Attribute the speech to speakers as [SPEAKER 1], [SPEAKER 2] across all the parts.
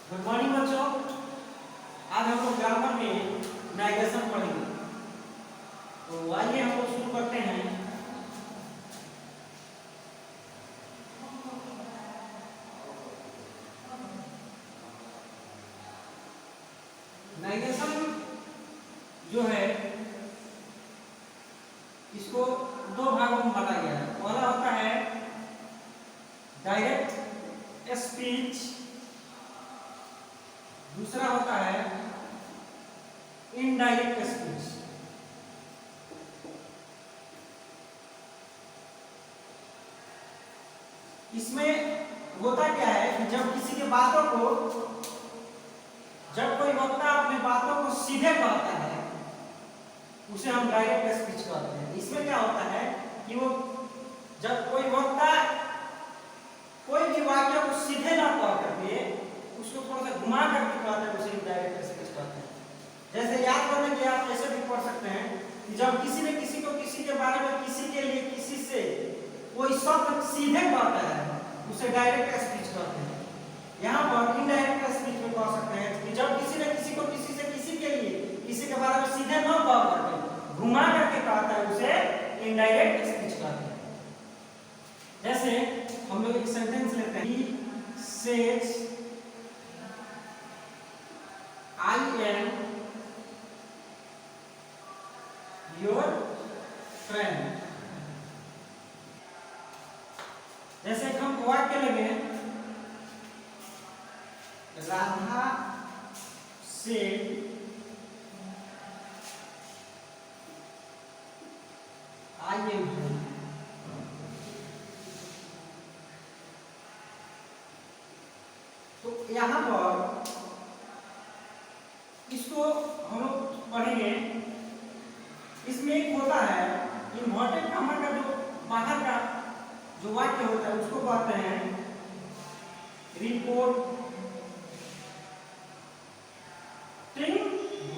[SPEAKER 1] Good morning बच्चों। आज हम लोग ग्रामर में नेगेशन पढ़ेंगे। तो आइए हम लोग शुरू करते हैं। नेगेशन जो है इसको दो भागों में बांटा गया है। पहला होता है डायरेक्ट स्पीच, दूसरा होता है इनडायरेक्ट स्पीच। इसमें होता क्या है कि जब किसी के बातों को, जब कोई वक्ता अपने बातों को सीधे कहता है उसे हम डायरेक्ट स्पीच कहते हैं। इसमें क्या होता है कि वो जब कोई वक्ता कोई भी वाक्य को सीधे ना कह करके उसको थोड़ा सा घुमा करके कहते हैं, उसे इनडायरेक्ट स्पीच कहते हैं। जैसे याद करने के आप ऐसे भी पढ़ सकते हैं कि जब किसी ने किसी को किसी के बारे में, किसी के लिए, किसी से कोई शब्द सीधे कहता है उसे डायरेक्ट स्पीच कहते हैं। यहाँ पर इनडायरेक्ट स्पीच में कह सकते हैं कि जब किसी ने किसी को किसी से, किसी के लिए, किसी के बारे में सीधे न कह करके घुमा करके कहता है उसे इनडायरेक्ट स्पीच कहते हैं। जैसे हम लोग एक सेंटेंस लेते हैं, He says I am your friend। जैसे हम वाक्य लगे, Radha said I am her। तो यहाँ पर इसको हम लोग पढ़ेंगे। इसमें एक होता है इन्वर्टेड कॉमा का, जो बाहर का जो वाक्य होता है उसको कहते हैं रिपोर्टिंग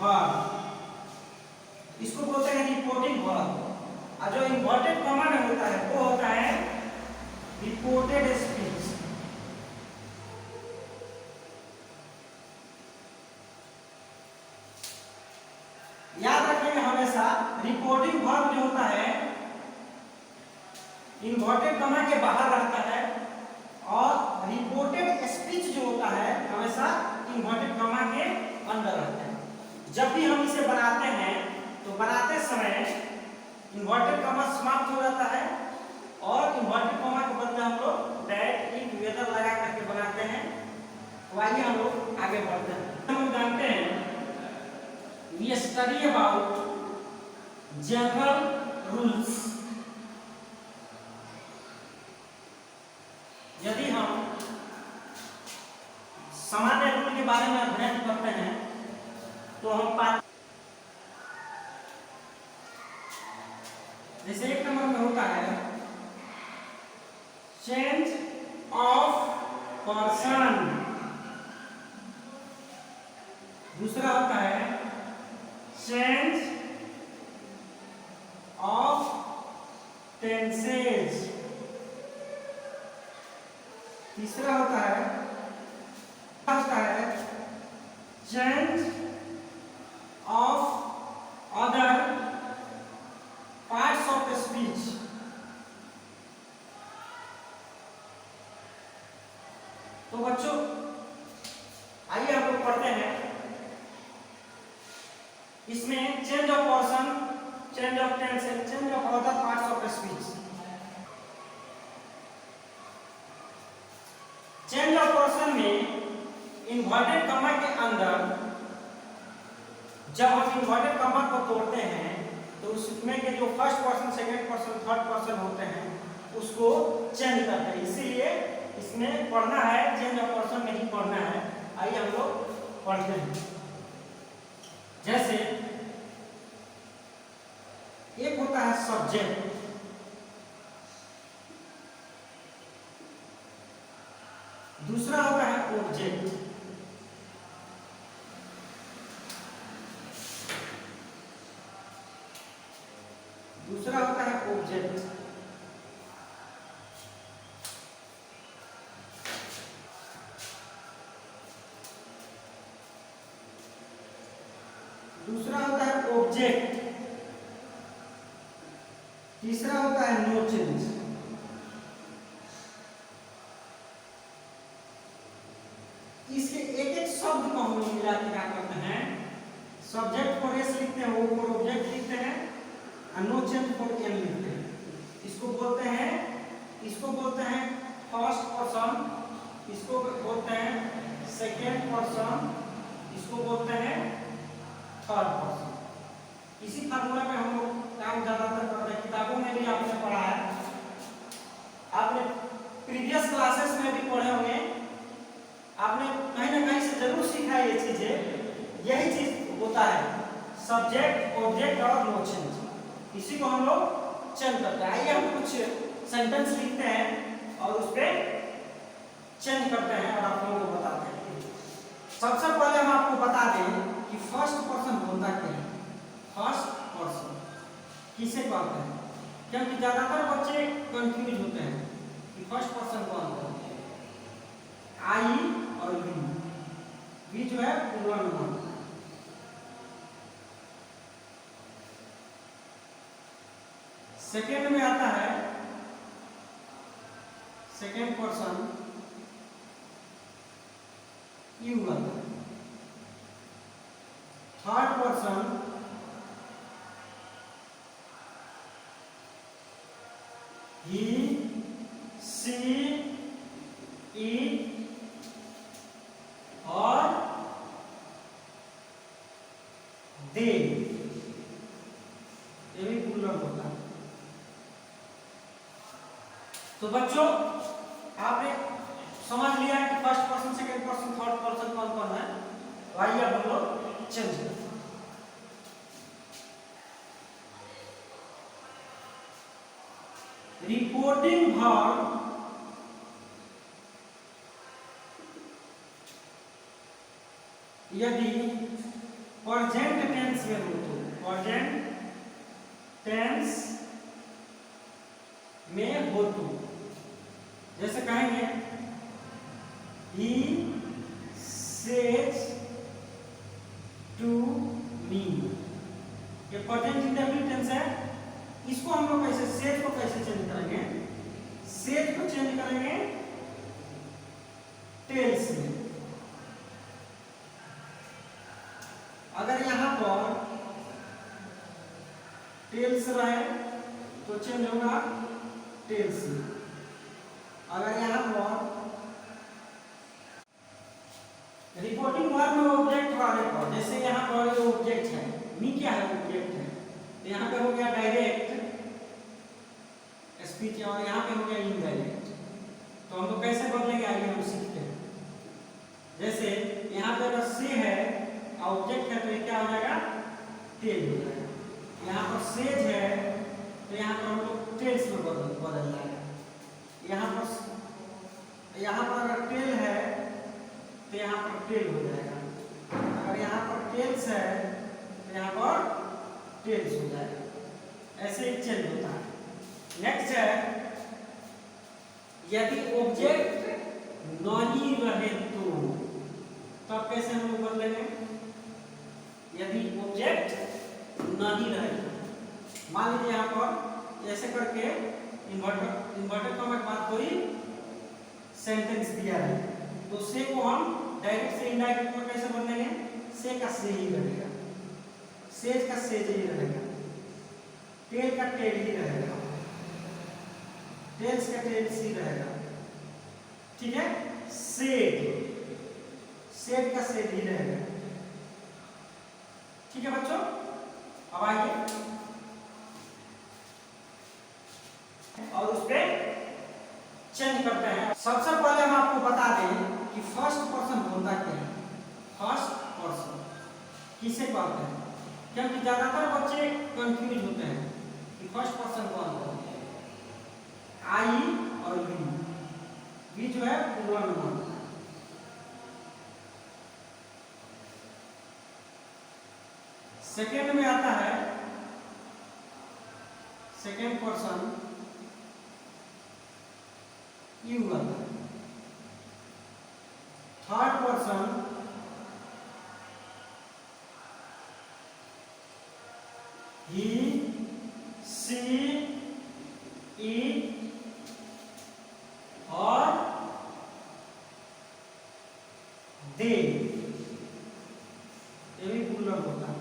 [SPEAKER 1] वर्ब। इसको बोलते हैं रिपोर्टिंग वर्ब। और जो इन्वर्टेड कॉमा में होता है वो होता है रिपोर्टेड स्पीच। याद रखेंगे हमेशा रिपोर्टिंग वर्ब जो होता है इन्वर्टेड कॉमा के बाहर रहता है, और रिपोर्टेड स्पीच जो होता है हमेशा इन्वर्टेड कॉमा के अंदर रहता है। जब भी हम इसे बनाते हैं तो बनाते समय इन्वर्टेड कॉमा समाप्त हो जाता है, और इन्वर्टेड कॉमा के बदले हम लोग डायरेक्ट एक वेदर लगा करके बनाते हैं। तो आइए हम लोग आगे बढ़ते हैं। हम लोग जानते हैं we study about general rules। यदि हम सामान्य रूल के बारे में अध्ययन करते हैं तो हम पाते, जैसे एक नंबर में होता है चेंज ऑफ पर्सन, दूसरा होता है चेंज ऑफ टेंसेज, तीसरा होता है change of other parts of speech. तो बच्चों आइए हम लोग पढ़ते हैं। इसमें change of person, change of tense, change of other parts of speech. Change of person में इन्वर्टेड कॉमा के अंदर जब हम इन्वर्टेड कॉमा को तोड़ते हैं तो उसमें के जो first person, second person, third person होते हैं उसको चेंज करते हैं। इसीलिए इसमें पढ़ना है, चेंज ऑफ पर्सन में ही पढ़ना है। आइए हम लोग पढ़ते हैं। जैसे एक होता है सब्जेक्ट, दूसरा होता है ऑब्जेक्ट, दूसरा होता है ऑब्जेक्ट। ऑब्जेक्ट, तीसरा होता है नो चेंज। इसके एक एक शब्द को हम लोग मिला के क्या करते हैं, सब्जेक्ट फॉर एस लिखते हैं, वो फॉर ऑब्जेक्ट लिखते हैं, और नो चेंज फॉर एन लिखते हैं। इसको बोलते हैं फर्स्ट पर्सन, इसको बोलते हैं सेकेंड पर्सन, इसको बोलते हैं थर्ड पर्सन। इसी फार्मूला में हम लोग काम ज्यादातर करते हैं, किताबों में भी आपने पढ़ा है, आपने प्रीवियस क्लासेस में भी पढ़े होंगे, आपने कहीं ना कहीं से जरूर सीखा है ये चीजें। यही चीज होता है सब्जेक्ट, ऑब्जेक्ट और नो चेंज, इसी को हम लोग चेंज करते हैं। आइए हम कुछ सेंटेंस लिखते हैं और उस पर चेंज करते हैं और आप लोगों को बताते हैं। सबसे पहले हम आपको बता दें कि फर्स्ट पर्सन होता क्या है। फर्स्ट पर्सन किसे कहते हैं, क्योंकि ज्यादातर बच्चे कंफ्यूज होते हैं कि फर्स्ट पर्सन कौन होता है। आई और वी जो है पूर्वानुमान। सेकेंड में आता है सेकेंड पर्सन यू आता है। Third person he, she, it और दे, ये भी प्लूरल होता है। तो बच्चों आपने समझ लिया कि first person, second person, third person कौन कौन है। तो आइए अब हम लोग चेंज करते हैं। रिपोर्टिंग वर्ब यदि प्रेजेंट टेंस में हो तो प्रेजेंट टेंस में हो तो जैसे कहेंगे he says to me, ये प्रेजेंट इंडेफिनिट टेंस है। इसको हम लोग कैसे, सेज को कैसे चेंज करेंगे, सेज को चेंज करेंगे टेल्स में। अगर यहां पर टेल्स रहे तो चेंज होगा टेल्स में। अगर यहां पर रिपोर्टिंग वर्ब में ऑब्जेक्ट वाले पर, जैसे यहां पर ये ऑब्जेक्ट है, मी क्या है, ऑब्जेक्ट है, तो यहां पे हो गया डायरेक्ट स्पीच और यहां पे हो गया इनडायरेक्ट। तो हम लोग कैसे बदलेंगे, आइए हम सीखते हैं। जैसे यहां पे अगर से है ऑब्जेक्ट है तो ये क्या हो जाएगा, टेल हो जाएगा। यहां पर सेज है तो यहां पर हम लोग टेल्स में बदल जाएगा। यहां पर अगर टेल है तो यहाँ पर टेल हो जाएगा। अगर यहाँ पर टेल्स है तो यहाँ पर टेल्स हो जाएगा। ऐसे एक चेंज होता है। नेक्स्ट है यदि ऑब्जेक्ट नॉनी रहे तो तब कैसे हम लोग बदलेंगे। यदि ऑब्जेक्ट नॉनी रहे तो मान लीजिए यहाँ पर ऐसे करके इन्वर्टेड कॉमा के बाद कोई सेंटेंस दिया है तो से को हम डायरेक्ट से इनडायरेक्ट में कैसे बदलेंगे, से का से ही रहेगा, सेज का सेज ही रहेगा, टेल का टेल ही रहेगा, टेल्स का टेल्स ही रहेगा। ठीक है, सेड, सेड का सेड ही रहेगा। ठीक है बच्चों, अब आइए और उस पे चेंज करते हैं। सबसे पहले हम आपको बता दें कि फर्स्ट पर्सन होता क्या है। फर्स्ट पर्सन किसे कहते हैं, क्योंकि ज्यादातर बच्चे कंफ्यूज होते हैं कि फर्स्ट पर्सन कौन होता है। आई और वी जो है पूर्वानुमान। सेकेंड में आता है सेकेंड पर्सन यू आता है। Third person he, she, it और they, ये भी प्लूरल होता है।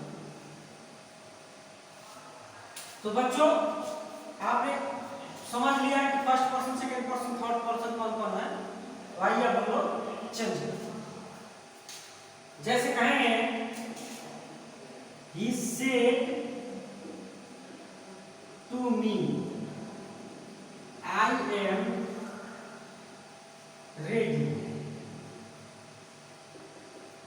[SPEAKER 1] तो बच्चों आपने समझ लिया कि first person, second person, third person कौन कौन है। आइए अब हम लोग चेंज करते हैं। जैसे कहेंगे he said to me I am ready।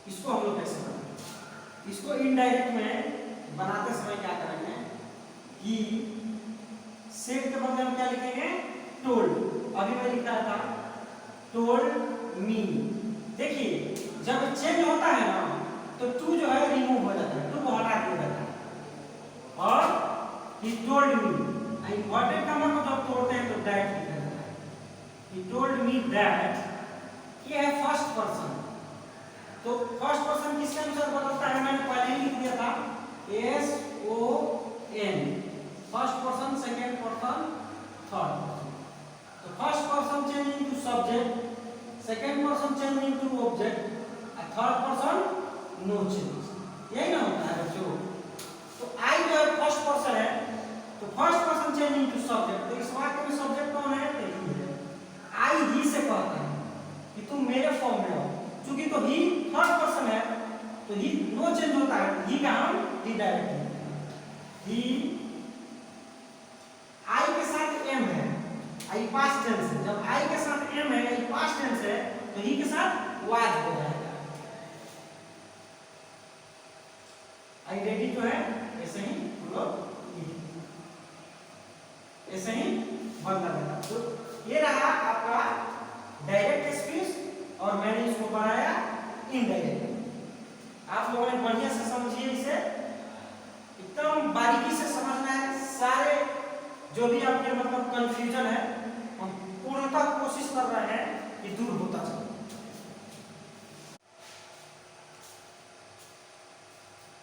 [SPEAKER 1] इसको हम लोग कैसे बनाएंगे? इसको इनडायरेक्ट में बनाते समय क्या करेंगे कि सेड के बदले हम क्या लिखेंगे? टोल्ड। अभी मैं लिख रहा था टोल्ड मी। देखिए जब चेंज होता है ना तो टू जो है रिमूव हो जाता है, टू को हटा दिया जाता है और he told me, इंपॉर्टेंट का मतलब जब तोड़ते हैं तो दैट लिखा जाता है। he told me that, ये है फर्स्ट पर्सन। तो फर्स्ट पर्सन किसके अनुसार बदलता है? मैंने पहले ही लिख दिया था S O N, first person, second person, third person. तो first person change into subject, second person change into object, third person no change. यही ना होता है बच्चों। तो आई जो है फर्स्ट पर्सन है, तो first person change into subject. तो इस वाक्य में सब्जेक्ट कौन है? तो ही है। आई ही से कहता है कि तुम मेरे फॉर्म में हो। क्योंकि तो ही थर्ड पर्सन है तो ही नो चेंज होता है, ही का हम रिडायरेक्ट। ही आई के साथ एम है, आई पास्ट टेंस है। जब आई के साथ एम है, आई पास्ट टेंस है, तो ही के साथ वाज हो जाएगा। आई रेडी जो है ऐसे ही हम लोग ऐसे ही बनता रहता। तो ये रहा आपका डायरेक्ट स्पीच और मैंने इसको बनाया इनडायरेक्ट। आप लोगों ने बढ़िया से समझिए, इसे एकदम बारीकी से समझना है। सारे जो भी आपके मतलब कंफ्यूजन है हम पूर्णतः कोशिश कर रहे हैं कि दूर होता चले।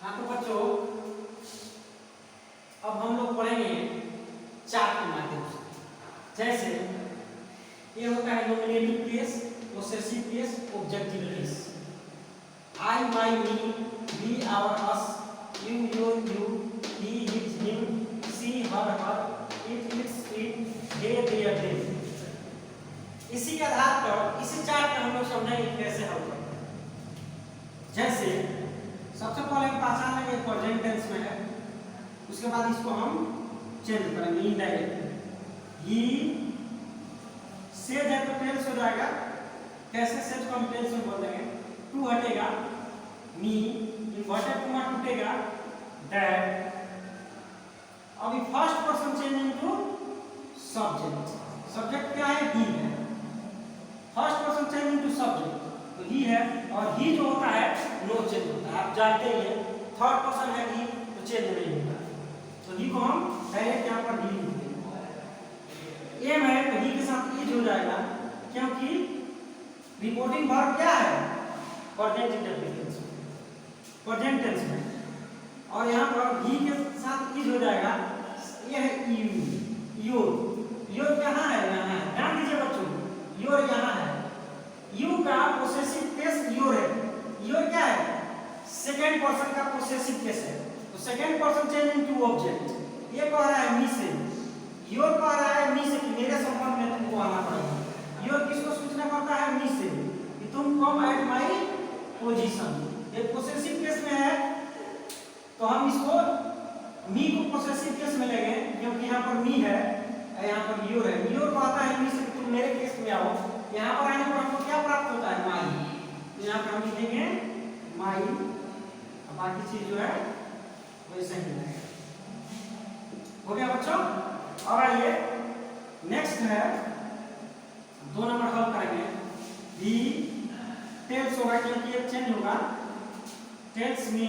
[SPEAKER 1] हाँ तो बच्चों अब हम लोग पढ़ेंगे चार्ट के माध्यम से। जैसे ये होता है nominative case, possessive case, objective case. I, my, me, we, our, us, you, your, you, he, his, him, she, her, her, it, its, it, they, their, they. इसी के आधार पर इसी चार्ट में हम लोग समझेंगे कैसे हल करते हैं। जैसे सबसे पहले हम पहचान लेंगे प्रेजेंट टेंस में है, उसके बाद इसको हम चेंज करेंगे इनडायरेक्ट। ही सेज है तो टेंस हो जाएगा। कैसे सेज को हम टेंस में बोल देंगे? टू हटेगा, मी इन्वर्टेड कॉमा टूटेगा, दैट। अभी first person change into subject. Subject क्या है? ही है। First person change into subject तो ही है, और ही जो होता है नो चेंज होता है। आप जानते ही हैं थर्ड पर्सन है ही तो चेंज नहीं होता। तो ही को हम डायरेक्ट यहाँ पर ही लिख देंगे। एम है तो ही के साथ इज हो जाएगा, क्योंकि रिपोर्टिंग वर्ब क्या है? प्रेजेंट इंडेफिनिट प्रेजेंट टेंस में। और यहाँ पर ही के साथ इज हो जाएगा। ये है यू, योर। योर कहाँ है? यहाँ है। ध्यान दीजिए बच्चों, योर यहाँ है। यू का पोसेसिव केस योर है। योर क्या है? सेकंड पर्सन का पोसेसिव केस है। तो second person change into object. ये कह रहा है मी से, योर कह रहा है मी से कि मेरे संबंध में तुमको आना पड़ेगा। योर किसको सूचना करता है? मी से कि तुम कम एट माय पोजीशन। ये पोसेसिव केस में है तो हम इसको मी को पोसेसिव केस में लेंगे, क्योंकि यहाँ पर मी है, यहाँ पर योर है। योर कहता है मी से कि तुम मेरे केस में आओ। यहाँ पर आने पर हमको क्या प्राप्त होता है? माई। तो यहाँ पर हम लिखेंगे माई, बाकी चीज जो है वैसे ही रहेगा। हो गया बच्चों? अब आइए नेक्स्ट है, 2 नंबर हल करेंगे। ही टेल्स होगा क्योंकि ये चेंज होगा। टेल्स मी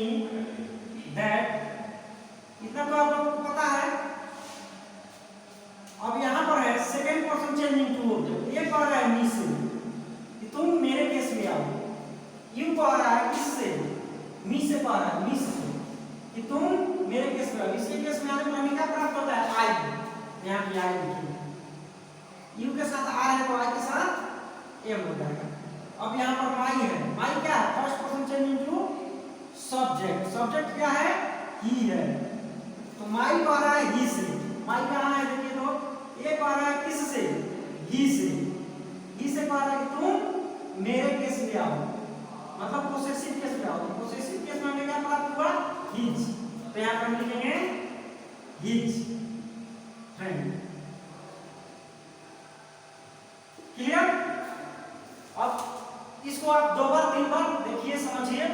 [SPEAKER 1] दैट, इतना तो आप लोगों को पता है। अब यहाँ पर है second person change into object. ये कह रहा है मी से कि तुम मेरे केस में आओ। यू कह रहा है किससे? मी से कह रहा है, मी से कि तुम मेरे केस में, इसके केस में आने पर हमें क्या प्राप्त होता है? आई। यहाँ पे आई लिखेंगे, यू के साथ आर है तो आई के साथ एम हो जाएगा। अब यहाँ पर माई है, माई क्या है? First person change into subject, subject क्या है? ही है, तो माई को आ रहा है ही से, माई कहाँ है देखिए तो, एक आ रहा है किस से? ही से, ही से कह रहा है कि तुम मेरे केस में आओ, मतलब पोसेसिव केस में आओ। तो पोसेसिव केस में हमें क्या प्राप्त हुआ? हिज, तो यहाँ पर हम लिखेंगे हिज फ्रेंड। क्लियर? अब इसको आप 2 बार 3 बार देखिए, समझिए।